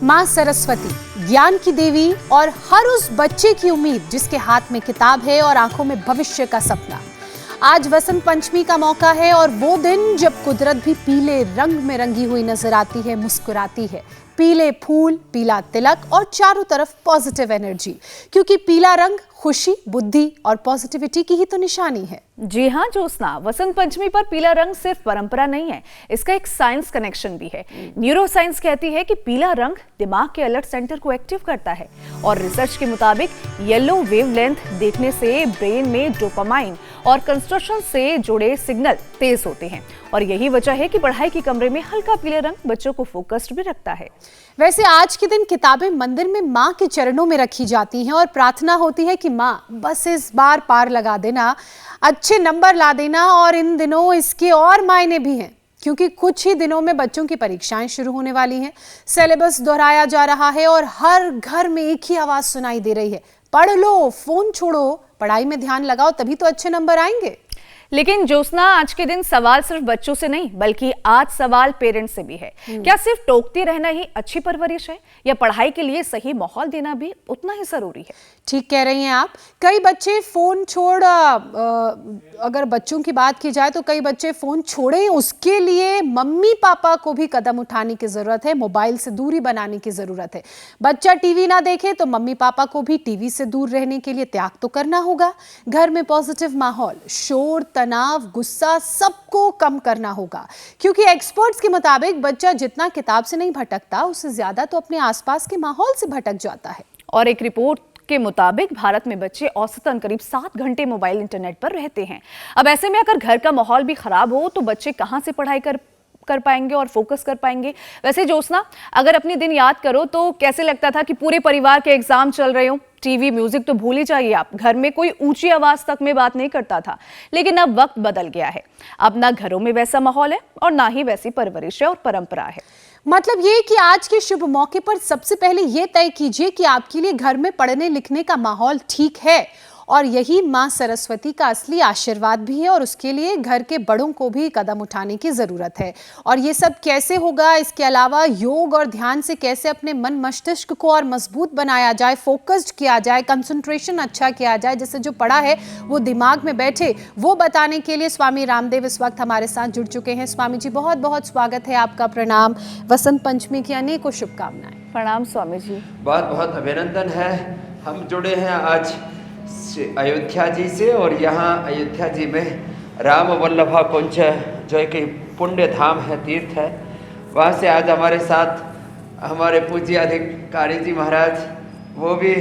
माँ सरस्वती, ज्ञान की देवी और हर उस बच्चे की उम्मीद जिसके हाथ में किताब है और आंखों में भविष्य का सपना। आज वसंत पंचमी का मौका है और वो दिन जब कुदरत भी पीले रंग में रंगी हुई नजर आती है, मुस्कुराती है। पीले फूल, पीला तिलक और चारों तरफ पॉजिटिव एनर्जी, क्योंकि पीला रंग खुशी, बुद्धि और पॉजिटिविटी की ही तो निशानी है। जी हाँ ज्योत्सना, वसंत पंचमी पर पीला रंग सिर्फ परंपरा नहीं है, इसका एक साइंस कनेक्शन भी है। न्यूरो साइंस कहती है कि पीला रंग दिमाग के अलर्ट सेंटर को एक्टिव करता है और रिसर्च के मुताबिक येलो वेवलेंथ देखने से ब्रेन में डोपामाइन और कंस्ट्रक्शन से जुड़े सिग्नल तेज होते हैं और यही वजह है कि पढ़ाई के कमरे में हल्का पीला रंग बच्चों को फोकस्ड भी रखता है। वैसे आज के दिन किताबें मंदिर में माँ के चरणों में रखी जाती हैं और प्रार्थना होती है कि माँ बस इस बार पार लगा देना, अच्छे नंबर ला देना। और इन दिनों इसके और मायने भी हैं, क्योंकि कुछ ही दिनों में बच्चों की परीक्षाएं शुरू होने वाली हैं। सिलेबस दोहराया जा रहा है और हर घर में एक ही आवाज सुनाई दे रही है, पढ़ लो, फोन छोड़ो, पढ़ाई में ध्यान लगाओ, तभी तो अच्छे नंबर आएंगे। लेकिन ज्योत्सना, आज के दिन सवाल सिर्फ बच्चों से नहीं बल्कि आज सवाल पेरेंट्स से भी है। क्या सिर्फ टोकते रहना ही अच्छी परवरिश है या पढ़ाई के लिए सही माहौल देना भी उतना ही जरूरी है? ठीक कह रही हैं आप। कई बच्चे फोन छोड़ अगर बच्चों की बात की जाए तो कई बच्चे फोन छोड़े, उसके लिए मम्मी पापा को भी कदम उठाने की जरूरत है, मोबाइल से दूरी बनाने की जरूरत है। बच्चा टीवी ना देखे तो मम्मी पापा को भी टीवी से दूर रहने के लिए त्याग तो करना होगा। घर में पॉजिटिव माहौल, शोर, तनाव, गुस्सा सबको कम करना होगा, क्योंकि एक्सपर्ट्स के मुताबिक बच्चा जितना किताब से नहीं भटकता, उससे ज्यादा तो अपने आसपास के माहौल से भटक जाता है। और एक रिपोर्ट के मुताबिक भारत में बच्चे औसतन करीब 7 घंटे मोबाइल इंटरनेट पर रहते हैं। अब ऐसे में अगर घर का माहौल भी खराब हो तो बच्चे कहां से पढ़ाई कर पाएंगे और फोकस कर पाएंगे? वैसे ज्योत्सना, अगर अपने दिन याद करो तो कैसे लगता था कि पूरे परिवार के एग्जाम चल रहे हो, टीवी, म्यूजिक तो भूल ही जाइए आप, घर में कोई ऊंची आवाज तक में बात नहीं करता था। लेकिन अब वक्त बदल गया है, अब ना घरों में वैसा माहौल है और ना ही वैसी परवरिश और परंपरा है। मतलब ये कि आज के शुभ मौके पर सबसे पहले ये तय कीजिए कि आपके लिए घर में पढ़ने लिखने का माहौल ठीक है, और यही माँ सरस्वती का असली आशीर्वाद भी है, और उसके लिए घर के बड़ों को भी कदम उठाने की जरूरत है। और ये सब कैसे होगा, इसके अलावा योग और ध्यान से कैसे अपने मन मस्तिष्क को और मजबूत बनाया जाए, फोकस्ड किया जाए, कंसंट्रेशन अच्छा किया जाए, जिससे जो पढ़ा है वो दिमाग में बैठे, वो बताने के लिए स्वामी रामदेव इस वक्त हमारे साथ जुड़ चुके हैं। स्वामी जी, बहुत बहुत स्वागत है आपका, प्रणाम। वसंत पंचमी की अनेकों शुभकामनाएं। प्रणाम स्वामी जी। बहुत बहुत अभिनंदन है। हम जुड़े हैं आज अयोध्या जी से, और यहाँ अयोध्या जी में राम वल्लभा कुंज, जो एक पुण्य धाम है, तीर्थ है, वहाँ से आज हमारे साथ हमारे पूज्य अधिकारी जी महाराज, वो भी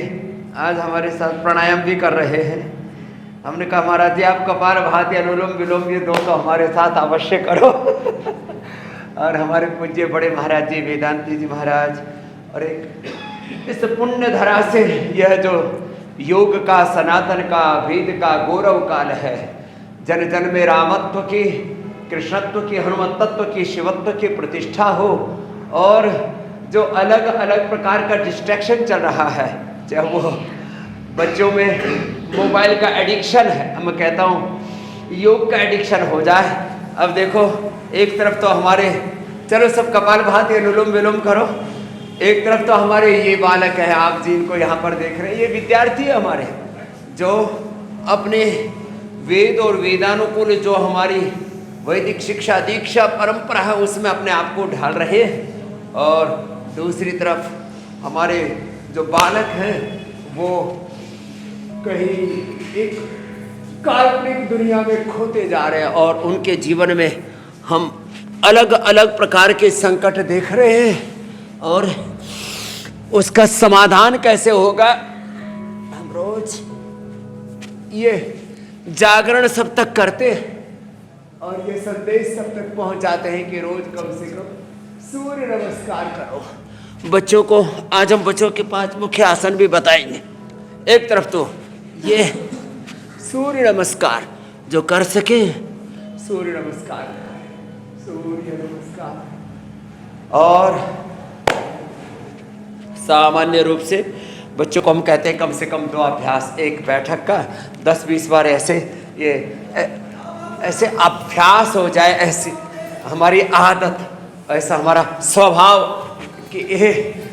आज हमारे साथ प्राणायाम भी कर रहे हैं। हमने कहा महाराज जी, आप कपालभाति, अनुलोम विलोम ये दो तो हमारे साथ अवश्य करो। और हमारे पूज्य बड़े महाराज जी, वेदांती जी महाराज, और एक इस पुण्य धरा से यह जो योग का, सनातन का, वेद का गौरव काल है, जन जन में रामत्व की, कृष्णत्व की, हनुमतत्व की, शिवत्व की प्रतिष्ठा हो, और जो अलग अलग प्रकार का डिस्ट्रैक्शन चल रहा है, चाहे वो बच्चों में मोबाइल का एडिक्शन है, मैं कहता हूँ योग का एडिक्शन हो जाए। अब देखो, एक तरफ तो हमारे चलो सब कपालभाति, अनुलोम विलोम करो, एक तरफ तो हमारे ये बालक है, आप जिनको यहाँ पर देख रहे हैं, ये विद्यार्थी है हमारे, जो अपने वेद और वेदानुकूल जो हमारी वैदिक शिक्षा दीक्षा परंपरा है उसमें अपने आप को ढाल रहे हैं। और दूसरी तरफ हमारे जो बालक हैं वो कहीं एक काल्पनिक दुनिया में खोते जा रहे हैं, और उनके जीवन में हम अलग अलग प्रकार के संकट देख रहे हैं। और उसका समाधान कैसे होगा, हम रोज ये जागरण सब तक करते हैं और ये संदेश सब तक पहुंचाते हैं कि रोज कम से कम सूर्य नमस्कार करो। बच्चों को आज हम बच्चों के 5 मुख्य आसन भी बताएंगे। एक तरफ तो ये सूर्य नमस्कार, जो कर सके सूर्य नमस्कार, सूर्य नमस्कार। और सामान्य रूप से बच्चों को हम कहते हैं कम से कम 2 अभ्यास, एक बैठक का 10-20 बार ऐसे ये ऐसे अभ्यास हो जाए, ऐसी हमारी आदत, ऐसा हमारा स्वभाव कि ये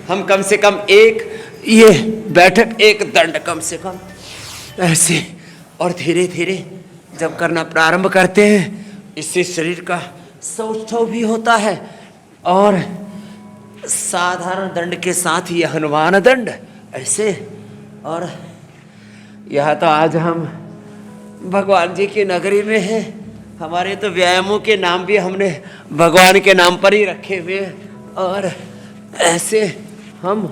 हम कम से कम एक ये बैठक, एक दंड कम से कम ऐसे, और धीरे धीरे जब करना प्रारंभ करते हैं इससे शरीर का सौष्ठव भी होता है। और साधारण दंड के साथ ये हनुमान दंड ऐसे। और यहाँ तो आज हम भगवान जी की नगरी में हैं। हमारे तो व्यायामों के नाम भी हमने भगवान के नाम पर ही रखे हुए हैं। और ऐसे हम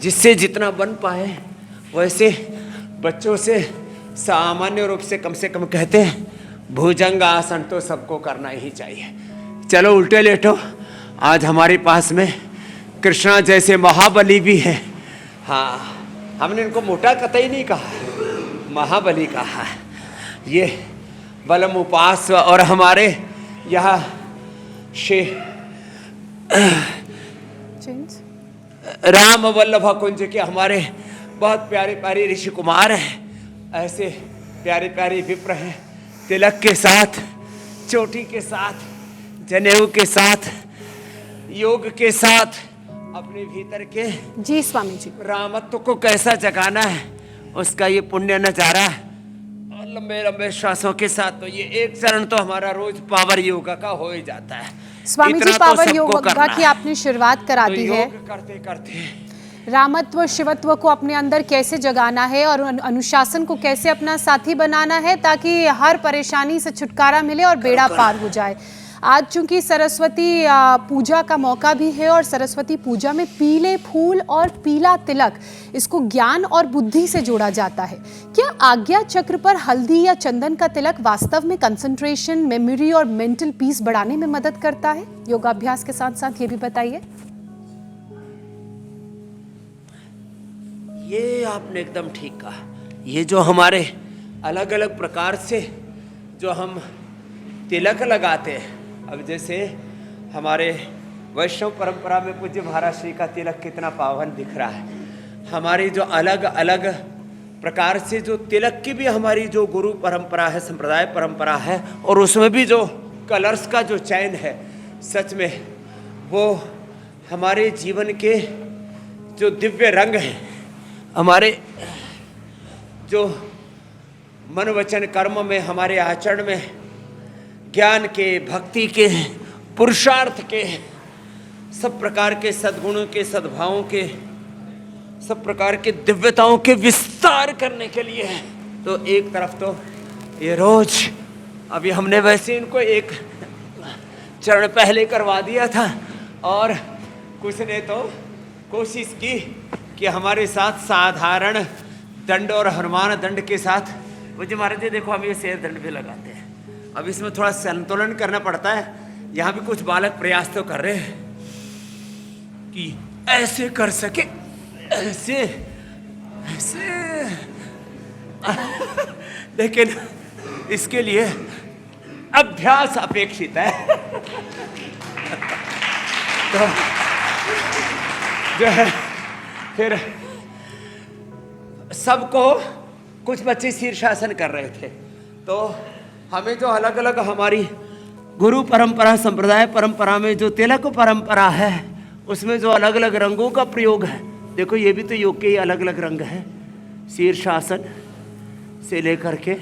जिससे जितना बन पाए वैसे बच्चों से सामान्य रूप से कम कहते हैं भुजंग आसन तो सबको करना ही चाहिए। चलो उल्टे लेटो। आज हमारे पास में कृष्णा जैसे महाबली भी हैं। हाँ, हमने इनको मोटा कतई नहीं कहा, महाबली कहा है। ये बलम उपास और हमारे यहाँ राम वल्लभ कुंज के हमारे बहुत प्यारे प्यारे ऋषि कुमार हैं। ऐसे प्यारे प्यारे विप्र हैं, तिलक के साथ, चोटी के साथ, जनेऊ के साथ, योग के साथ अपने भीतर के जी स्वामी जी रामत्व को कैसा जगाना है उसका ये पुण्य नजारा। और लंबे लंबे श्वासों के साथ तो ये एक चरण तो हमारा रोज पावर योगा का हो ही जाता है। स्वामी जी, इतना तो पावर सबको योगा करना की है। आपने शुरुआत करा तो दी है। योग करते करते रामत्व शिवत्व को अपने अंदर कैसे जगाना है और अनुशासन को कैसे अपना साथी बनाना है ताकि हर परेशानी से छुटकारा मिले और बेड़ा पार हो जाए। आज चूंकि सरस्वती पूजा का मौका भी है और सरस्वती पूजा में पीले फूल और पीला तिलक, इसको ज्ञान और बुद्धि से जोड़ा जाता है। क्या आज्ञा चक्र पर हल्दी या चंदन का तिलक वास्तव में कंसंट्रेशन, मेमोरी और मेंटल पीस बढ़ाने में मदद करता है? योगाभ्यास के साथ साथ ये भी बताइए। ये आपने एकदम ठीक कहा। ये जो हमारे अलग अलग प्रकार से जो हम तिलक लगाते हैं, अब जैसे हमारे वैष्णव परंपरा में पूज्य महाराज श्री का तिलक कितना पावन दिख रहा है। हमारी जो अलग अलग प्रकार से जो तिलक की भी हमारी जो गुरु परंपरा है, संप्रदाय परंपरा है, और उसमें भी जो कलर्स का जो चयन है, सच में वो हमारे जीवन के जो दिव्य रंग हैं, हमारे जो मन वचन कर्म में, हमारे आचरण में, ज्ञान के, भक्ति के, पुरुषार्थ के, सब प्रकार के सद्गुणों के, सद्भावों के, सब प्रकार के दिव्यताओं के विस्तार करने के लिए है। तो एक तरफ तो ये रोज, अभी हमने वैसे इनको एक चरण पहले करवा दिया था, और कुछ ने तो कोशिश की कि हमारे साथ साधारण दंड और हनुमान दंड के साथ, मुझे महाराज जी देखो हम ये शेर दंड भी लगाते हैं। अब इसमें थोड़ा संतुलन करना पड़ता है। यहाँ भी कुछ बालक प्रयास तो कर रहे हैं कि ऐसे कर सके, ऐसे ऐसे लेकिन इसके लिए अभ्यास अपेक्षित है। तो जो है फिर सबको, कुछ बच्चे शीर्षासन कर रहे थे, तो हमें जो अलग अलग हमारी गुरु परंपरा, संप्रदाय परंपरा में जो तिलक परंपरा है, उसमें जो अलग अलग रंगों का प्रयोग है, देखो ये भी तो योग के ही अलग अलग रंग हैं। शीर्षासन से लेकर के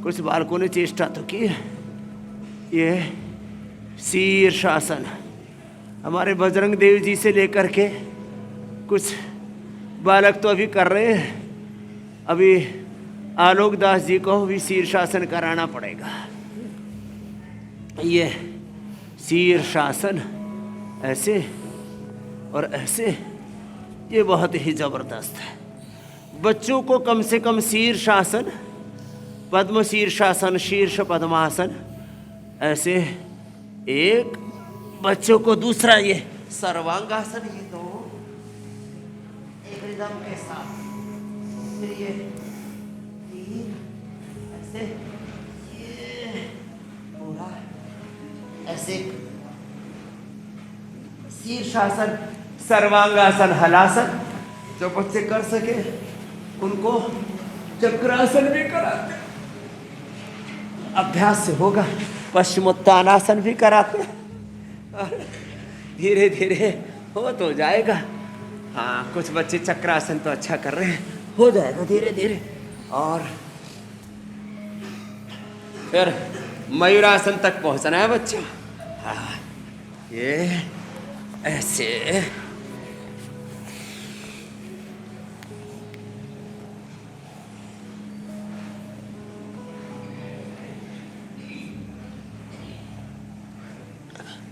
कुछ बालकों ने चेष्टा तो की, ये शीर्षासन हमारे बजरंग देव जी से लेकर के कुछ बालक तो अभी कर रहे हैं। अभी आलोक दास जी को भी शीर्षासन कराना पड़ेगा। ये शीर्षासन ऐसे और ऐसे, ये बहुत ही जबरदस्त है। बच्चों को कम से कम शीर्षासन, पद्म शीर्षासन, शीर्ष पद्मासन, ऐसे एक बच्चों को, दूसरा ये सर्वांगासन, ये दो एक रिदम के साथ, फिर ये तीन ऐसे, ये पूरा ऐसे शीर्षासन, सर्वांगासन, हलासन, जो बच्चे कर सके उनको चक्रासन भी कराते, अभ्यास से होगा। पश्चिमोत्तानासन भी कराते, धीरे धीरे हो तो जाएगा। हाँ, कुछ बच्चे चक्रासन तो अच्छा कर रहे हैं, हो जाएगा धीरे धीरे। और फिर मयूरासन तक पहुंचना है बच्चा। हाँ, ये ऐसे।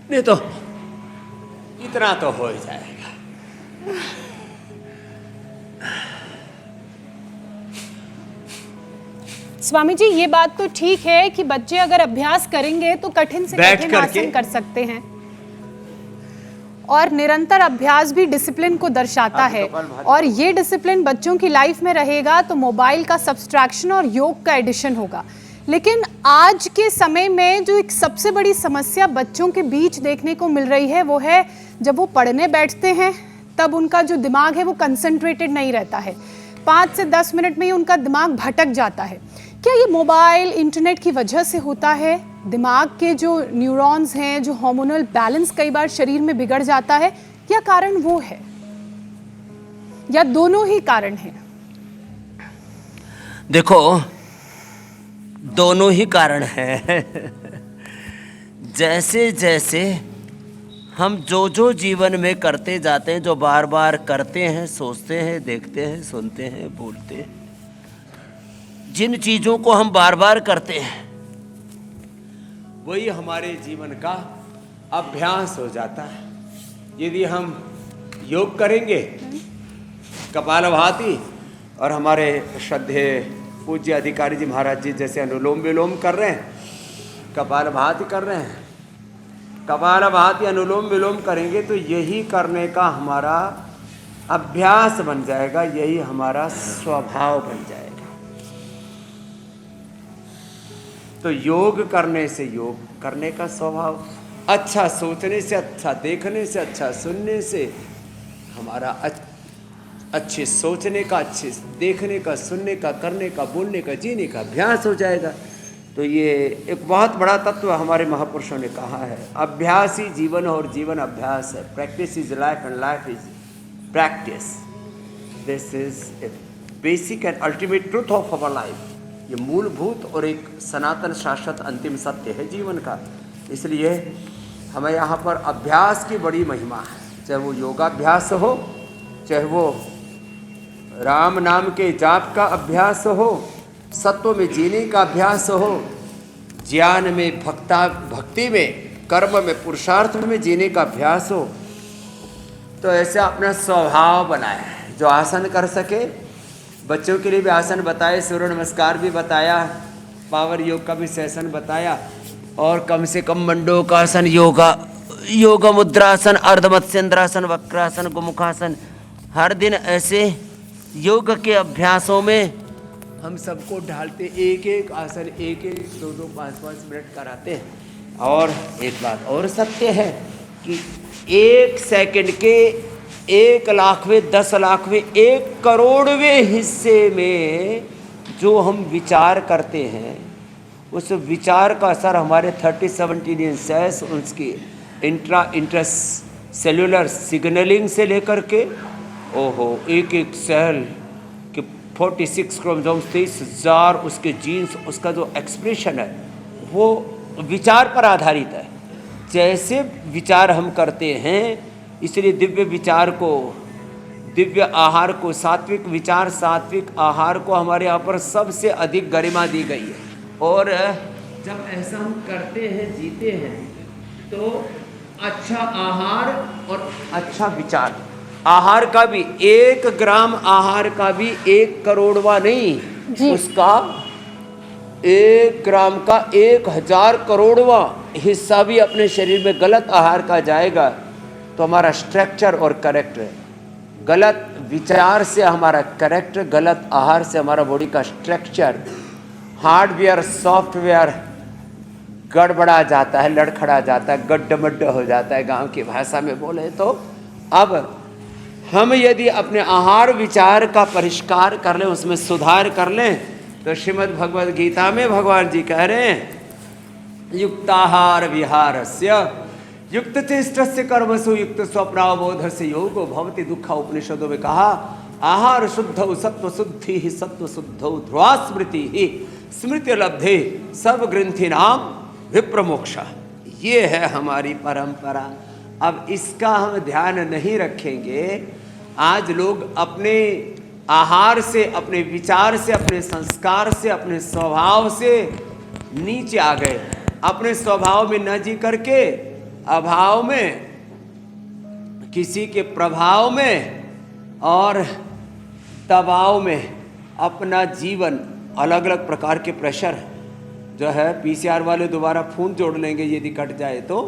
नहीं तो इतना तो हो ही जाएगा। स्वामी जी, ये बात तो ठीक है कि बच्चे अगर अभ्यास करेंगे तो कठिन से बैठ कठिन करके आसन कर सकते हैं, और निरंतर अभ्यास भी डिसिप्लिन को दर्शाता है। और ये डिसिप्लिन बच्चों की लाइफ में रहेगा तो मोबाइल का सब्सट्रैक्शन और योग का एडिशन होगा। लेकिन आज के समय में जो एक सबसे बड़ी समस्या बच्चों के बीच देखने को मिल रही है वो है जब वो पढ़ने बैठते हैं तब उनका जो दिमाग है वो कंसंट्रेटेड नहीं रहता है। 5 से 10 मिनट में ही उनका दिमाग भटक जाता है। क्या ये मोबाइल इंटरनेट की वजह से होता है? दिमाग के जो न्यूरॉन्स हैं, जो हार्मोनल बैलेंस कई बार शरीर में बिगड़ जाता है, या कारण वो है, या दोनों ही कारण हैं? देखो, दोनों ही कारण हैं। जैसे जैसे हम जो जीवन में करते जाते हैं, जो बार बार करते हैं, सोचते हैं, देखते हैं, सुनते हैं, बोलते हैं, जिन चीज़ों को हम बार बार करते हैं वही हमारे जीवन का अभ्यास हो जाता है। यदि हम योग करेंगे कपालभाति, और हमारे श्रद्धेय पूज्य अधिकारी जी महाराज जी जैसे अनुलोम विलोम कर रहे हैं, कपालभाति कर रहे हैं, कपालभाति अनुलोम विलोम करेंगे तो यही करने का हमारा अभ्यास बन जाएगा, यही हमारा स्वभाव बन जाएगा। तो योग करने से योग करने का स्वभाव, अच्छा सोचने से, अच्छा देखने से, अच्छा सुनने से हमारा अच्छे सोचने का, अच्छे देखने का, सुनने का, करने का, बोलने का, जीने का अभ्यास हो जाएगा। तो ये एक बहुत बड़ा तत्व हमारे महापुरुषों ने कहा है, अभ्यास ही जीवन और जीवन अभ्यास है। Practice is life and life is practice. This is a basic and ultimate truth of our life. ये मूलभूत और एक सनातन शाश्वत अंतिम सत्य है जीवन का। इसलिए हमें यहाँ पर अभ्यास की बड़ी महिमा है, चाहे वो योगाभ्यास हो, चाहे वो राम नाम के जाप का अभ्यास हो, सत्व में जीने का अभ्यास हो, ज्ञान में, भक्ति में, कर्म में, पुरुषार्थ में जीने का अभ्यास हो। तो ऐसा अपना स्वभाव बनाए, जो आसन कर सके। बच्चों के लिए भी आसन बताए, सूर्य नमस्कार भी बताया, पावर योग का भी सेशन बताया, और कम से कम मंडूकासन, योग मुद्रासन, अर्धमत्स्येंद्रासन, वक्रासन, गोमुखासन, हर दिन ऐसे योग के अभ्यासों में हम सबको ढालते, एक एक आसन, एक एक 2-2, 5-5 मिनट कराते हैं। और एक बात और सत्य है कि 1 सेकंड के 1 लाखवें, 10 लाखवें, 1 करोड़वें हिस्से में जो हम विचार करते हैं, उस विचार का असर हमारे 30-70 सेल्स, उसकी इंट्रस सेलुलर सिग्नलिंग से लेकर के एक एक सेल के 46 क्रोमोसोम्स, 23,000 उसके जीन्स, उसका जो एक्सप्रेशन है वो विचार पर आधारित है। जैसे विचार हम करते हैं, इसलिए दिव्य विचार को, दिव्य आहार को, सात्विक विचार, सात्विक आहार को हमारे यहाँ पर सबसे अधिक गरिमा दी गई है। और जब ऐसा हम करते हैं, जीते हैं, तो अच्छा आहार और अच्छा विचार, आहार का भी 1 ग्राम आहार का भी 1 करोड़वा नहीं, उसका 1 ग्राम का 1000 करोड़वा हिस्सा भी अपने शरीर में गलत आहार का जाएगा तो हमारा स्ट्रक्चर और करेक्टर, गलत विचार से हमारा करेक्टर, गलत आहार से हमारा बॉडी का स्ट्रक्चर, हार्डवेयर, सॉफ्टवेयर गड़बड़ा जाता है, लड़खड़ा जाता है, गड्ढ हो जाता है, गांव की भाषा में बोले तो। अब हम यदि अपने आहार विचार का परिष्कार कर लें, उसमें सुधार कर लें, तो श्रीमद् भगवद गीता में भगवान जी कह रहे हैं, युक्ताहार विहारस्य युक्त चेष्टस्य कर्मसु युक्त स्वप्नावबोधस्य योगो भवति दुःख। उपनिषदों में कहा आहार शुद्धौ सत्व शुद्धि ही सत्व शुद्धौ ध्रुवा स्मृति ही स्मृति लब्धे सर्व ग्रंथि नाम विप्रमोक्ष। ये है हमारी परंपरा। अब इसका हम ध्यान नहीं रखेंगे, आज लोग अपने आहार से, अपने विचार से, अपने संस्कार से, अपने स्वभाव से नीचे आ गए। अपने स्वभाव में न जी करके अभाव में, किसी के प्रभाव में और दबाव में अपना जीवन, अलग अलग प्रकार के प्रेशर जो है, पीसीआर वाले दोबारा खून जोड़ लेंगे यदि कट जाए तो।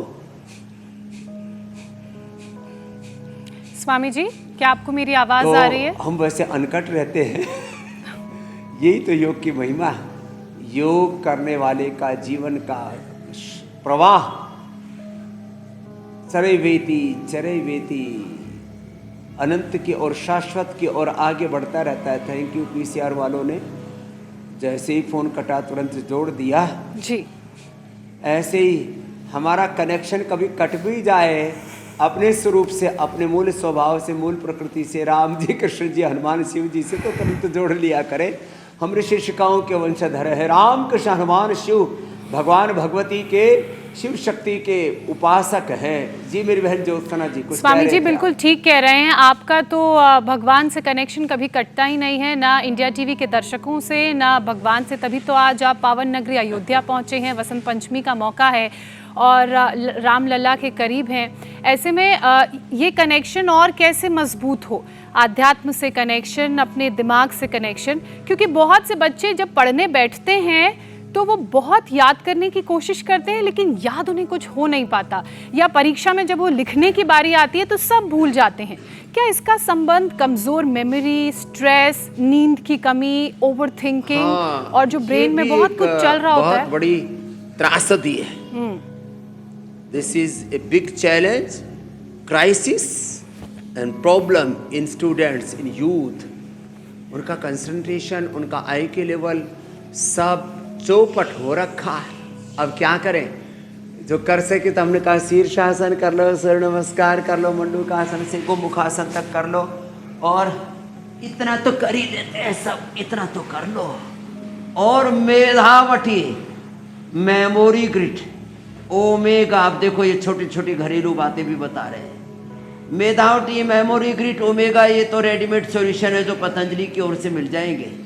स्वामी जी, क्या आपको मेरी आवाज आ रही है? हम वैसे अनकट रहते हैं। यही तो योग की महिमा। योग करने वाले का जीवन का प्रवाह चरैवेति अनंत की और शाश्वत की ओर आगे बढ़ता रहता है। थैंक यू पीसीआर वालों ने, जैसे ही फोन कटा तुरंत जोड़ दिया जी। ऐसे ही हमारा कनेक्शन कभी कट भी जाए अपने स्वरूप से, अपने मूल स्वभाव से, मूल प्रकृति से, राम जी, कृष्ण जी, हनुमान, शिव जी से, तो तुरंत जोड़ लिया करें। हम ऋषि शिकाओं के वंशधर है। राम कृष्ण हनुमान शिव भगवान भगवती के, शिव शक्ति के उपासक हैं। जी मेरी बहन ज्योत्सना जी कुछ स्वामी कह रहे जी थे बिल्कुल आप। ठीक कह रहे हैं। आपका तो भगवान से कनेक्शन कभी कटता ही नहीं है, ना इंडिया टीवी के दर्शकों से, ना भगवान से। तभी तो आज आप पावन नगरी अयोध्या पहुंचे हैं। वसंत पंचमी का मौका है और रामलला के करीब हैं। ऐसे में ये कनेक्शन और कैसे मजबूत हो? आध्यात्म से कनेक्शन, अपने दिमाग से कनेक्शन, क्योंकि बहुत से बच्चे जब पढ़ने बैठते हैं तो वो बहुत याद करने की कोशिश करते हैं, लेकिन याद उन्हें कुछ हो नहीं पाता, या परीक्षा में जब वो लिखने की बारी आती है तो सब भूल जाते हैं। क्या इसका संबंध कमज़ोर मेमोरी, स्ट्रेस, नींद की कमी, ओवर थिंकिंग और जो ब्रेन में बहुत कुछ चल रहा होता है? बहुत बड़ी त्रासदी है। This is a big challenge, crisis and problem in students, in youth. उनका कंसंट्रेशन, उनका आई के लेवल सब चौपट हो रखा है। अब क्या करें? जो कर सके तो हमने कहा शीर्षासन कर लो, सूर्य नमस्कार कर लो, मंडूकासन से गोमुखासन तक कर लो, और इतना तो कर ही लेते हैं सब, इतना तो कर लो। और मेधावटी, मेमोरी ग्रिड, ओमेगा, आप देखो ये छोटी छोटी घरेलू बातें भी बता रहे हैं। मेधावटी, मेमोरी ग्रिड, ओमेगा, ये तो रेडीमेड सॉल्यूशन है जो पतंजलि की ओर से मिल जाएंगे।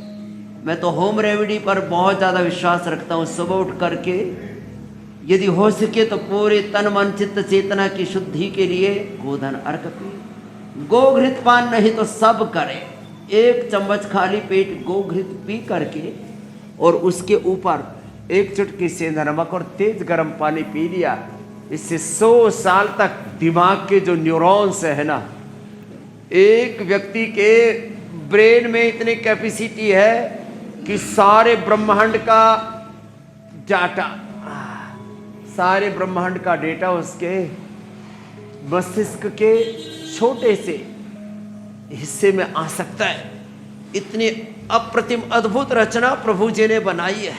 मैं तो होम रेमेडी पर बहुत ज़्यादा विश्वास रखता हूँ। सुबह उठ करके यदि हो सके तो पूरे तन मन चित्त चेतना की शुद्धि के लिए गोधन अर्घ पी, गोघृत पान नहीं तो सब करें। 1 चम्मच खाली पेट गोघृत पी करके और उसके ऊपर 1 चुटकी से नमक और तेज गर्म पानी पी लिया। इससे 100 साल तक दिमाग के जो न्यूरॉन्स है ना, एक व्यक्ति के ब्रेन में इतनी कैपेसिटी है कि सारे ब्रह्मांड का डाटा, सारे ब्रह्मांड का डेटा उसके मस्तिष्क के छोटे से हिस्से में आ सकता है। इतनी अप्रतिम अद्भुत रचना प्रभु जी ने बनाई है।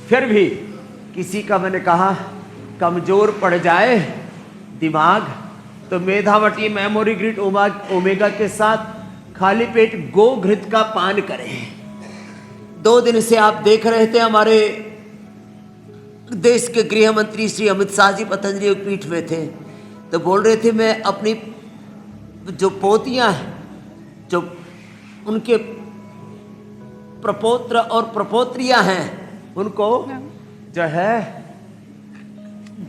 फिर भी किसी का, मैंने कहा, कमजोर पड़ जाए दिमाग तो मेधावटी, मेमोरी ग्रिड, ओमेगा के साथ खाली पेट गोघृत का पान करें। 2 दिन से आप देख रहे थे हमारे देश के गृह मंत्री श्री अमित शाह जी पतंजलि योग पीठ में थे, तो बोल रहे थे मैं अपनी जो पोतियां हैं, जो उनके प्रपोत्र और प्रपोत्रियां हैं, उनको जो है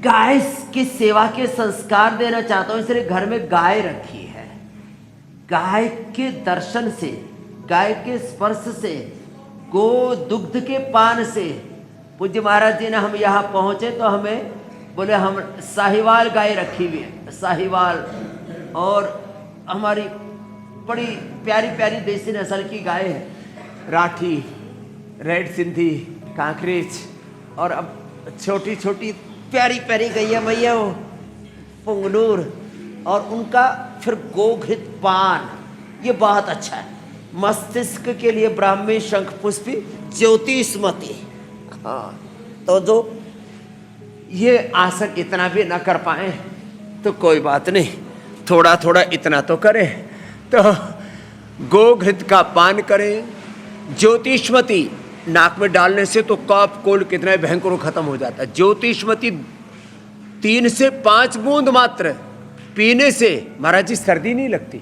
गाय की सेवा के संस्कार देना चाहता हूं, इसलिए घर में गाय रखी है। गाय के दर्शन से, गाय के स्पर्श से, गो दुग्ध के पान से, पूज्य महाराज जी ने, हम यहाँ पहुँचे तो हमें बोले हम साहिवाल गाय रखी हुई है, साहिवाल, और हमारी बड़ी प्यारी प्यारी देसी नस्ल की गाय है, राठी, रेड सिंधी, कांकरेज, और अब छोटी छोटी प्यारी प्यारी गैया मैया वो पुंगनूर, और उनका फिर गोघृत पान, ये बहुत अच्छा है मस्तिष्क के लिए। ब्राह्मी, शंख पुष्पी, ज्योतिष्मति, हाँ, तो जो ये आसन इतना भी ना कर पाए तो कोई बात नहीं, थोड़ा थोड़ा इतना तो करें। तो गोघृत का पान करें। ज्योतिष्मती नाक में डालने से तो कफ कोल्ड कितना भयंकर खत्म हो जाता है। ज्योतिष्मती 3 से 5 बूंद मात्र पीने से महाराज जी सर्दी नहीं लगती।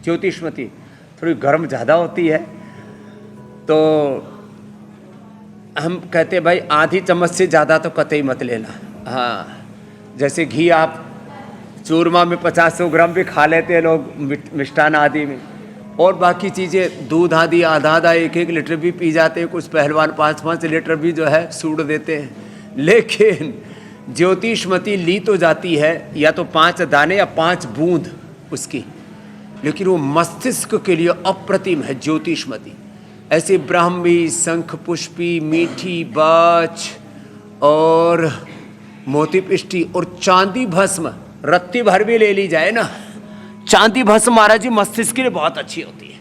ज्योतिष्मती थोड़ी गर्म ज़्यादा होती है, तो हम कहते भाई आधी चम्मच से ज़्यादा तो कतई मत लेना। हाँ, जैसे घी आप चूरमा में 50-100 ग्राम भी खा लेते हैं लोग मिष्ठान आदि में, और बाकी चीज़ें दूध आदि आधा 1-1 लीटर भी पी जाते हैं। कुछ पहलवान 5-5 लीटर भी जो है सूड़ देते हैं। लेकिन ज्योतिष्मती ली तो जाती है या तो 5 दाने या 5 बूंद उसकी, लेकिन वो मस्तिष्क के लिए अप्रतिम है ज्योतिष्मती। ऐसे ब्राह्मी, शंख पुष्पी, मीठी बाच और मोती पिष्टी और चांदी भस्म रत्ती भर भी ले ली जाए ना, चांदी भस्म महाराज जी मस्तिष्क के लिए बहुत अच्छी होती है।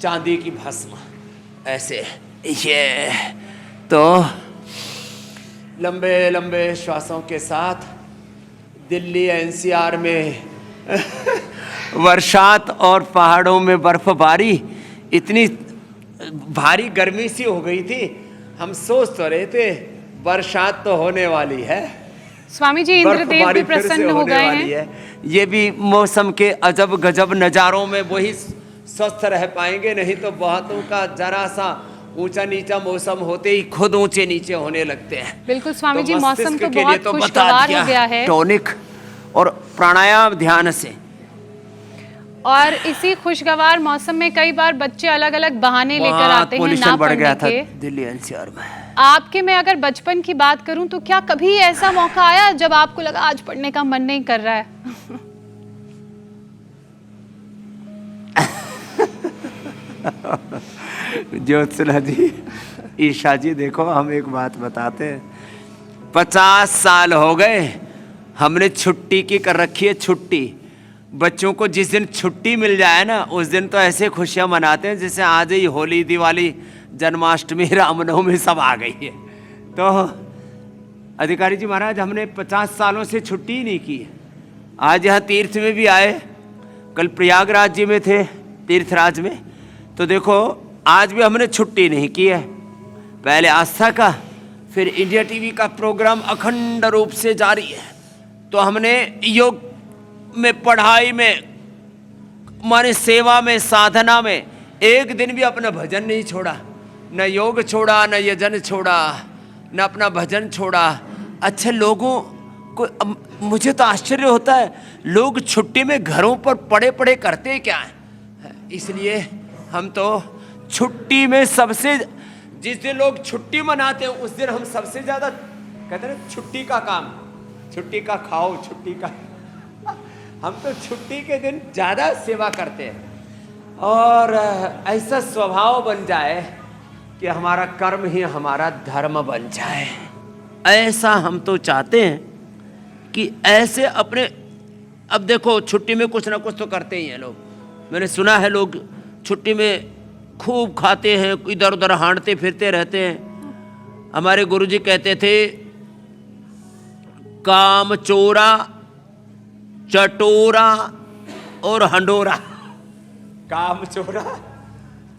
चांदी की भस्म ऐसे, ये तो लंबे लंबे श्वासों के साथ दिल्ली एनसीआर में बरसात और पहाड़ों में बर्फबारी, इतनी भारी गर्मी सी हो गई थी, हम सोच तो रहे थे बरसात तो होने वाली है। स्वामी जी इंद्रदेव भी प्रसन्न हो गए हैं। ये भी मौसम के अजब गजब नज़ारों में वही स्वस्थ रह पाएंगे, नहीं तो बहुतों का जरा सा ऊंचा नीचा मौसम होते ही खुद ऊंचे नीचे होने लगते हैं। बिल्कुल स्वामी जी, मौसम मस्तिष्क तो के लिए बहुत तो बता खुशगवार दिया हो गया है। टॉनिक और प्राणायाम ध्यान से। और इसी खुशगवार मौसम में कई बार बच्चे अलग अलग बहाने लेकर आते हैं ना बढ़ गया था पढ़ने के। दिल्ली एनसीआर में। आपके में अगर बचपन की बात करूं तो क्या कभी ऐसा मौका आया जब आपको लगा आज पढ़ने का मन नहीं कर रहा है? ज्योत्सना जी, ईशा जी, देखो हम एक बात बताते हैं, 50 साल हो गए हमने छुट्टी की कर रखी है। छुट्टी बच्चों को जिस दिन छुट्टी मिल जाए ना, उस दिन तो ऐसे खुशियां मनाते हैं जैसे आज ही होली, दिवाली, जन्माष्टमी, रामनवमी सब आ गई है। तो अधिकारी जी महाराज, हमने 50 सालों से छुट्टी ही नहीं की है। आज यहाँ तीर्थ में भी आए, कल प्रयागराज जी में थे तीर्थराज में, तो देखो आज भी हमने छुट्टी नहीं की है। पहले आस्था का, फिर इंडिया टीवी का प्रोग्राम अखंड रूप से जारी है। तो हमने योग में, पढ़ाई में, हमारे सेवा में, साधना में एक दिन भी अपना भजन नहीं छोड़ा। न योग छोड़ा, न यजन छोड़ा, न अपना भजन छोड़ा। अच्छे लोगों को, मुझे तो आश्चर्य होता है, लोग छुट्टी में घरों पर पड़े पड़े करते क्या है। इसलिए हम तो छुट्टी में सबसे, जिस दिन लोग छुट्टी मनाते हैं उस दिन हम सबसे ज़्यादा कहते हैं छुट्टी का काम, छुट्टी का खाओ, छुट्टी का हम तो छुट्टी के दिन ज़्यादा सेवा करते हैं। और ऐसा स्वभाव बन जाए कि हमारा कर्म ही हमारा धर्म बन जाए, ऐसा हम तो चाहते हैं कि ऐसे अपने, अब देखो छुट्टी में कुछ ना कुछ तो करते ही हैं लोग। मैंने सुना है लोग छुट्टी में खूब खाते हैं, इधर उधर हांटते फिरते रहते हैं। हमारे गुरुजी कहते थे, काम चोरा, चटोरा और हंडोरा। काम चोरा,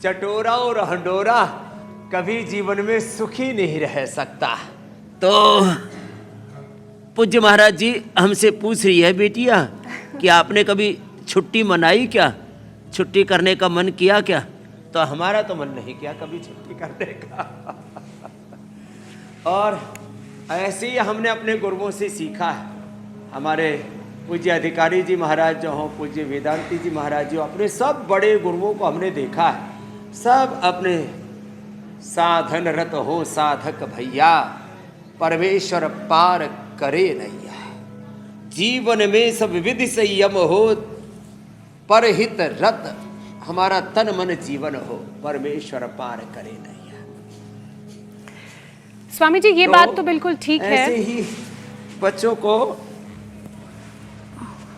चटोरा और हंडोरा कभी जीवन में सुखी नहीं रह सकता। तो पूज्य महाराज जी हमसे पूछ रही है बेटिया कि आपने कभी छुट्टी मनाई क्या, छुट्टी करने का मन किया क्या? तो हमारा तो मन नहीं किया कभी छुट्टी करने का। और ऐसे ही हमने अपने गुरुओं से सीखा है। हमारे पूज्य अधिकारी जी महाराज जो हों, पूज्य वेदांती जी महाराज जो, अपने सब बड़े गुरुओं को हमने देखा है, सब अपने साधन रत हो साधक भैया, परमेश्वर पार करे नैया। जीवन में सब विधि संयम हो, परहित रत हमारा तन मन जीवन हो, परमेश्वर पार करे नैया। स्वामी जी ये बात तो बिल्कुल ठीक है। ऐसे ही बच्चों को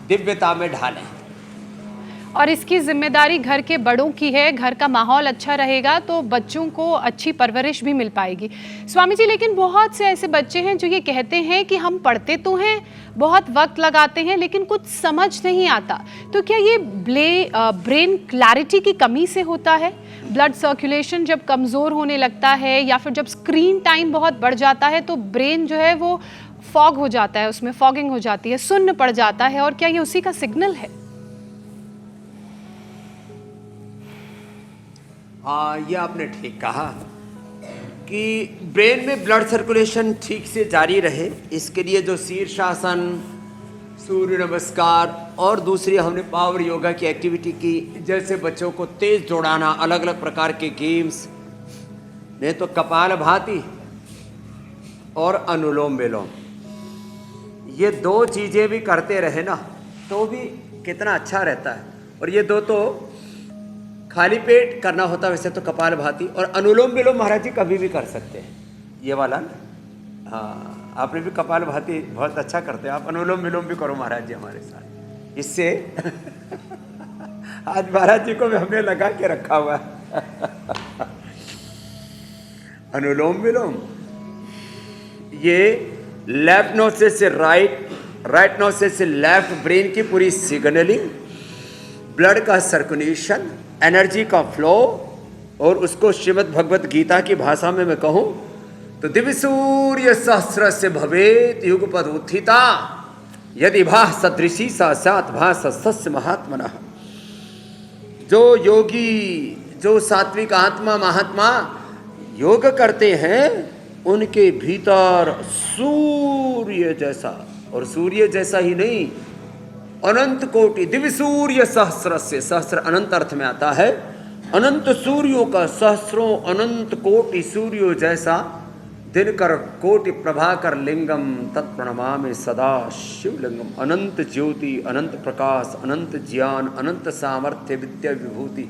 दिव्यता में ढालें। और इसकी जिम्मेदारी घर के बड़ों की है। घर का माहौल अच्छा रहेगा तो बच्चों को अच्छी परवरिश भी मिल पाएगी। स्वामी जी, लेकिन बहुत से ऐसे बच्चे हैं जो ये कहते हैं कि हम पढ़ते तो हैं, बहुत वक्त लगाते हैं, लेकिन कुछ समझ नहीं आता। तो क्या ये ब्रेन क्लैरिटी की कमी से होता है? ब्लड सर्कुलेशन जब कमज़ोर होने लगता है या फिर जब स्क्रीन टाइम बहुत बढ़ जाता है तो ब्रेन जो है वो फॉग हो जाता है, उसमें फॉगिंग हो जाती है, सुन्न पड़ जाता है, और क्या ये उसी का सिग्नल है? हाँ, ये आपने ठीक कहा कि ब्रेन में ब्लड सर्कुलेशन ठीक से जारी रहे, इसके लिए जो शीर्षासन, सूर्य नमस्कार और दूसरी हमने पावर योगा की एक्टिविटी की, जैसे बच्चों को तेज दौड़ाना, अलग अलग प्रकार के गेम्स, नहीं तो कपालभाति और अनुलोम विलोम, ये दो चीज़ें भी करते रहे ना तो भी कितना अच्छा रहता है। और ये दो तो खाली पेट करना होता है, वैसे तो कपालभाति और अनुलोम विलोम महाराज जी कभी भी कर सकते हैं, ये वाला ना। हाँ, आपने भी कपालभाति बहुत अच्छा करते हैं, आप अनुलोम विलोम भी करो महाराज जी हमारे साथ। इससे आज महाराज जी को भी हमने लगा के रखा हुआ है अनुलोम विलोम। ये लेफ्ट नोसेस से राइट नोसेस से लेफ्ट ब्रेन की पूरी सिग्नलिंग, ब्लड का सर्कुलेशन, एनर्जी का फ्लो, और उसको श्रीमद् भगवत गीता की भाषा में मैं कहूं तो दिव्य सूर्य सहस्र से भवेत युगपद उत्थिता यदि भा सदृशी सा सात भा सस्य महात्मना। जो योगी, जो सात्विक आत्मा महात्मा योग करते हैं, उनके भीतर सूर्य जैसा, और सूर्य जैसा ही नहीं, अनंत कोटि दिव्य सूर्य सहस्र से, सहस्र अनंत अर्थ में आता है, अनंत सूर्यों का सहस्रों अनंत कोटि सूर्यों जैसा दिनकर कोटि प्रभाकर लिंगम तत्प्रणमामि सदा शिवलिंगम। अनंत ज्योति, अनंत प्रकाश, अनंत ज्ञान, अनंत सामर्थ्य, विद्या विभूति,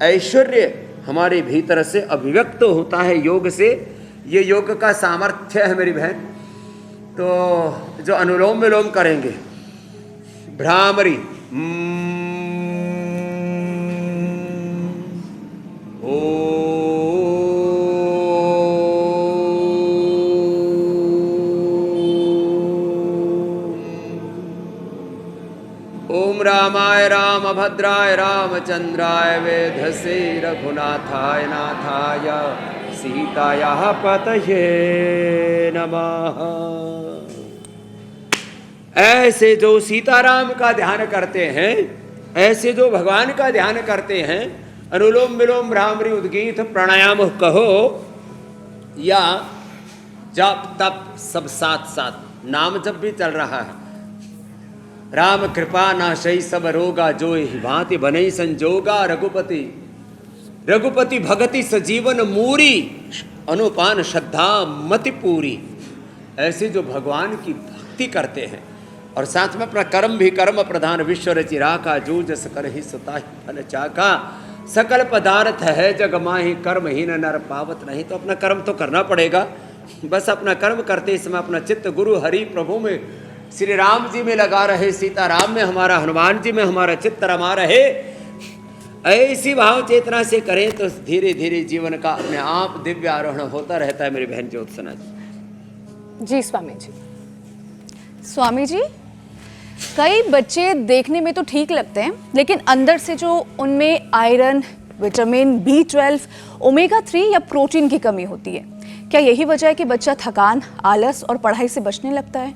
ऐश्वर्य हमारे भीतर से अभिव्यक्त होता है योग से। ये योग का सामर्थ्य है मेरी बहन। तो जो अनुलोम विलोम करेंगे, भ्रामरी ओम रामाय रामभद्राय रामचंद्राय वेधसे रघुनाथाय नाथाय सीतायाः पतये नमः। ऐसे जो सीताराम का ध्यान करते हैं, ऐसे जो भगवान का ध्यान करते हैं, अनुलोम विलोम भ्रामरी उद्गीत प्राणायाम कहो या जप तप सब साथ साथ, नाम जप भी चल रहा है। राम कृपा नाशई सब रोगा, जो ही भांति बनई संजोगा, रघुपति रघुपति भगति सजीवन मूरी, अनुपान श्रद्धा मति पूरी। ऐसे जो भगवान की भक्ति करते हैं और साथ में अपना कर्म भी कर्म प्रधान, विश्व रचि राखा, जो जस कर ही सताहि फल चाका, सकल पदार्थ है जग माहि, कर्महीन नर पावत नहीं। तो अपना कर्म तो करना पड़ेगा, बस अपना कर्म करते समय अपना चित्त गुरु हरि प्रभु में, श्री राम जी में लगा रहे, सीताराम में हमारा, हनुमान जी में हमारा चित्त रमा रहे। ऐसी भाव चेतना से करें तो धीरे धीरे जीवन का अपने आप दिव्य आरोहण होता रहता है मेरी बहन ज्योत्सना जी। जी स्वामी जी। स्वामी जी, कई बच्चे देखने में तो ठीक लगते हैं, लेकिन अंदर से जो उनमें आयरन, विटामिन B12, ओमेगा 3 या प्रोटीन की कमी होती है, क्या यही वजह है कि बच्चा थकान, आलस और पढ़ाई से बचने लगता है?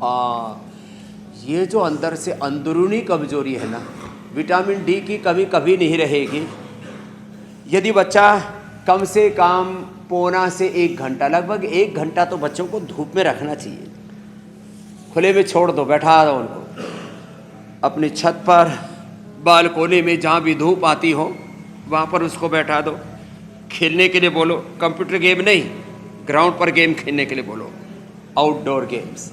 हाँ, ये जो अंदर से अंदरूनी कमजोरी है ना, विटामिन डी की कमी कभी नहीं रहेगी। यदि बच्चा कम से कम पौना से 1 घंटा, लगभग 1 घंटा तो बच्चों को धूप में रखना चाहिए, खुले में छोड़ दो, बैठा दो उनको अपनी छत पर, बालकोनी में, जहाँ भी धूप आती हो वहाँ पर उसको बैठा दो। खेलने के लिए बोलो, कंप्यूटर गेम नहीं, ग्राउंड पर गेम खेलने के लिए बोलो, आउटडोर गेम्स।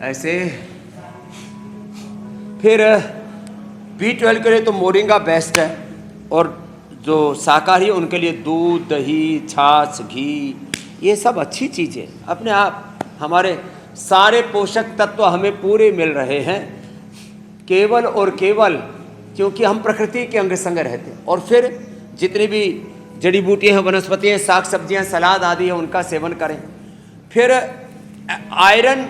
ऐसे फिर B12 के लिए तो मोरिंगा बेस्ट है, और जो शाकाहारी है उनके लिए दूध, दही, छाछ, घी, ये सब अच्छी चीज़ें अपने आप हमारे सारे पोषक तत्व हमें पूरे मिल रहे हैं, केवल और केवल क्योंकि हम प्रकृति के अंग संग रहते हैं। और फिर जितनी भी जड़ी बूटियाँ हैं, वनस्पतियाँ, साग सब्जियाँ, सलाद आदि है, उनका सेवन करें। फिर आयरन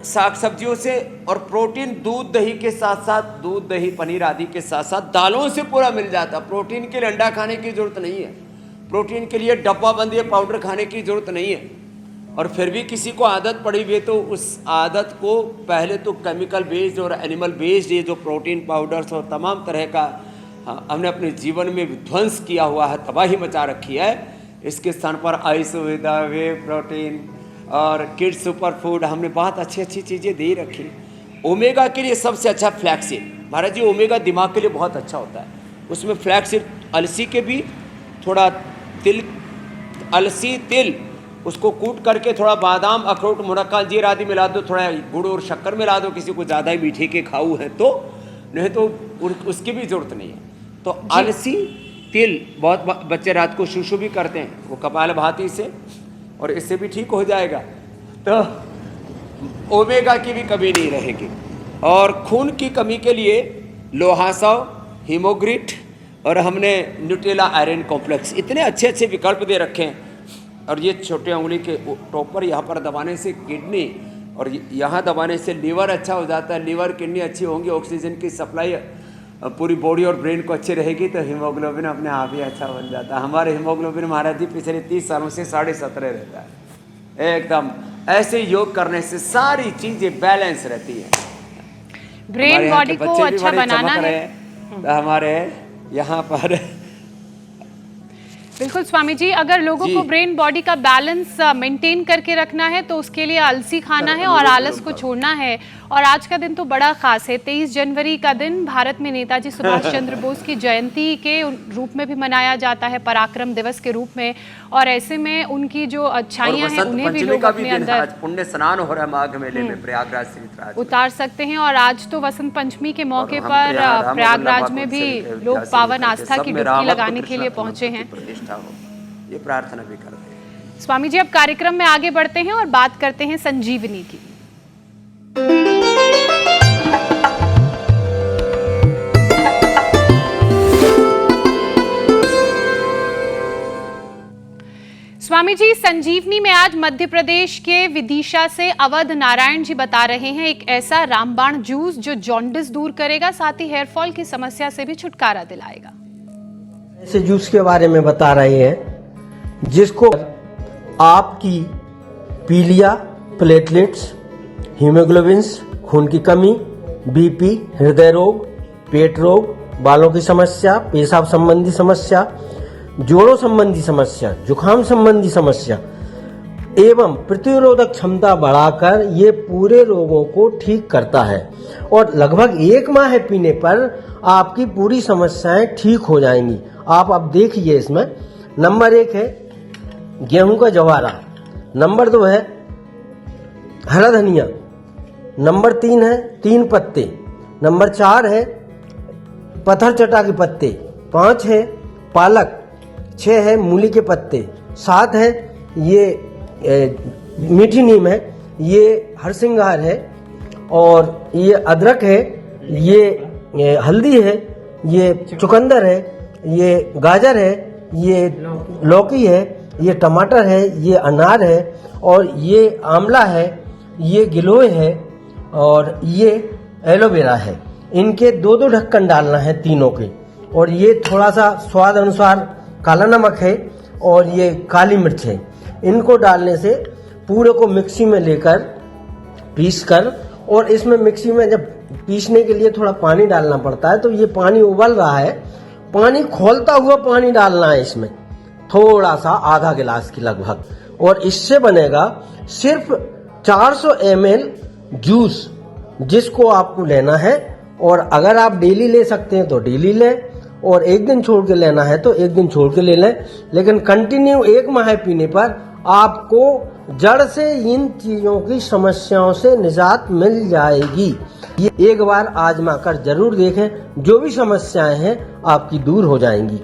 साग सब्जियों से और प्रोटीन दूध दही के साथ साथ, दूध दही पनीर आदि के साथ साथ दालों से पूरा मिल जाता। प्रोटीन के लिए अंडा खाने की ज़रूरत नहीं है, प्रोटीन के लिए डब्बा बंद या पाउडर खाने की ज़रूरत नहीं है। और फिर भी किसी को आदत पड़ी हुई है तो उस आदत को पहले तो केमिकल बेस्ड और एनिमल बेस्ड ये जो प्रोटीन पाउडर्स और तमाम तरह का हमने अपने जीवन में विध्वंस किया हुआ है, तबाही मचा रखी है। इसके स्थान पर आई सुविधा, वे प्रोटीन और किड्स सुपर फूड हमने बहुत अच्छी अच्छी चीज़ें दे रखी। ओमेगा के लिए सबसे अच्छा फ्लैक्सीड। महाराज जी, ओमेगा दिमाग के लिए बहुत अच्छा होता है। उसमें फ्लैक्सीड, अलसी के भी थोड़ा तिल, अलसी तिल उसको कूट करके थोड़ा बादाम, अखरोट, मुनक्का, अंजीर आदि मिला दो, थोड़ा गुड़ और शक्कर मिला दो, किसी को ज़्यादा ही मीठे के खाऊ हैं तो, नहीं तो उसकी भी ज़रूरत नहीं है। तो अलसी तिल, बहुत बच्चे रात को शूशु भी करते हैं, वो कपालभाति से, और इससे भी ठीक हो जाएगा। तो ओमेगा की भी कमी नहीं रहेगी। और खून की कमी के लिए लोहासव, हीमोग्रिट और हमने न्यूट्रेला आयरन कॉम्प्लेक्स, इतने अच्छे अच्छे विकल्प दे रखे हैं। और ये छोटे उंगली के टॉप पर यहाँ पर दबाने से किडनी और यहाँ दबाने से लीवर अच्छा हो जाता है। लीवर किडनी अच्छी होंगी, ऑक्सीजन की सप्लाई पूरी बॉडी और ब्रेन को अच्छी रहेगी, तो हीमोग्लोबिन अपने आप ही अच्छा बन जाता है। हमारे हीमोग्लोबिन महाराज जी पिछले 30 सालों से 17.5 रहता है एकदम। ऐसे योग करने से सारी चीज़ें बैलेंस रहती हैं। ब्रेन बॉडी को अच्छा बनाना है। हमारे यहाँ पर बिल्कुल स्वामी जी, अगर लोगों को ब्रेन बॉडी का बैलेंस मेंटेन करके रखना है तो उसके लिए अलसी खाना है और आलस को छोड़ना है। और आज का दिन तो बड़ा खास है। 23 जनवरी का दिन भारत में नेताजी सुभाष चंद्र बोस की जयंती के रूप में भी मनाया जाता है, पराक्रम दिवस के रूप में। और ऐसे में उनकी जो अच्छाइयाँ हैं उन्हें भी लोग अपने अंदर पुण्य स्नान हो रहा है माघ मेले में प्रयागराज से उतार सकते हैं। और आज तो वसंत पंचमी के मौके पर प्रयागराज में भी लोग पावन आस्था की डुबकी लगाने के लिए पहुंचे हैं। ये प्रार्थना भी करते हैं। स्वामी जी, अब कार्यक्रम में आगे बढ़ते हैं और बात करते हैं संजीवनी की। स्वामी जी, संजीवनी में आज मध्य प्रदेश के विदिशा से अवध नारायण जी बता रहे हैं एक ऐसा रामबाण जूस जो जॉन्डिस दूर करेगा, साथ ही हेयरफॉल की समस्या से भी छुटकारा दिलाएगा। ऐसे जूस के बारे में बता रहे हैं जिसको आपकी पीलिया, प्लेटलेट्स, हीमोग्लोबिन्स, खून की कमी, बीपी, हृदय रोग, पेट रोग, बालों की समस्या, पेशाब संबंधी समस्या, जोड़ों संबंधी समस्या, जुखाम संबंधी समस्या एवं प्रतिरोधक क्षमता बढ़ाकर ये पूरे रोगों को ठीक करता है। और लगभग 1 माह पीने पर आपकी पूरी समस्याएं ठीक हो जाएंगी। आप अब देखिए, इसमें नंबर 1 है गेहूं का जवारा, नंबर 2 है हरा धनिया, नंबर 3 है 3 पत्ते, नंबर 4 है पत्थर चटा के पत्ते, 5 है पालक, 6 है मूली के पत्ते, 7 है ये मीठी नीम है, ये हरसिंगार है, और ये अदरक है, ये हल्दी है, ये चुकंदर है, ये गाजर है, ये लौकी है, ये टमाटर है, ये अनार है, और ये आंवला है, ये गिलोय है, और ये एलोवेरा है। इनके 2-2 ढक्कन डालना है तीनों के। और ये थोड़ा सा स्वाद अनुसार काला नमक है, और ये काली मिर्च है। इनको डालने से पूरे को मिक्सी में लेकर पीस कर, और इसमें मिक्सी में जब पीसने के लिए थोड़ा पानी डालना पड़ता है, तो ये पानी उबल रहा है, पानी खौलता हुआ पानी डालना है इसमें, थोड़ा सा आधा गिलास की लगभग। और इससे बनेगा सिर्फ 400 ml जूस, जिसको आपको लेना है। और अगर आप डेली ले सकते हैं तो डेली लें, और एक दिन छोड़ के लेना है तो एक दिन छोड़ के ले लें, लेकिन कंटिन्यू 1 माह पीने पर आपको जड़ से इन चीजों की समस्याओं से निजात मिल जाएगी। ये एक बार आजमा कर जरूर देखें, जो भी समस्याएं हैं आपकी दूर हो जाएंगी।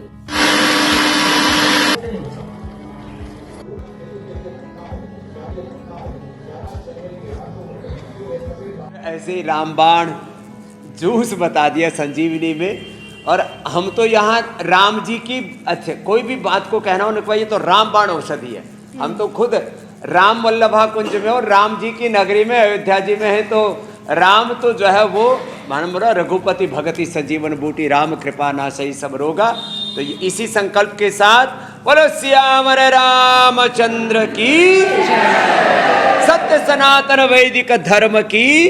ऐसे रामबाण जूस बता दिया संजीवनी में। और हम तो यहाँ राम जी की अच्छा कोई भी बात को कहना उन्हें ये तो रामबाण औषधि है। हम तो खुद राम वल्लभा कुंज में और राम जी की नगरी में अयोध्या जी में है, तो राम तो जो है वो मानो रघुपति भगति संजीवन बूटी, राम कृपा नाशई सब रोगा। तो इसी संकल्प के साथ बोलो सियावर रामचंद्र की, सत्य सनातन वैदिक धर्म की,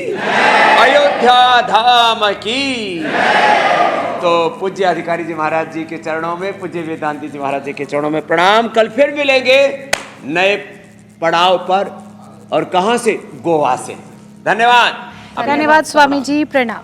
अयोध्या धाम की। तो पूज्य अधिकारी जी महाराज जी के चरणों में, पूज्य वेदांती जी महाराज जी के चरणों में प्रणाम। कल फिर मिलेंगे नए पड़ाव पर, और कहां से? गोवा से। धन्यवाद। धन्यवाद स्वामी जी, प्रणाम।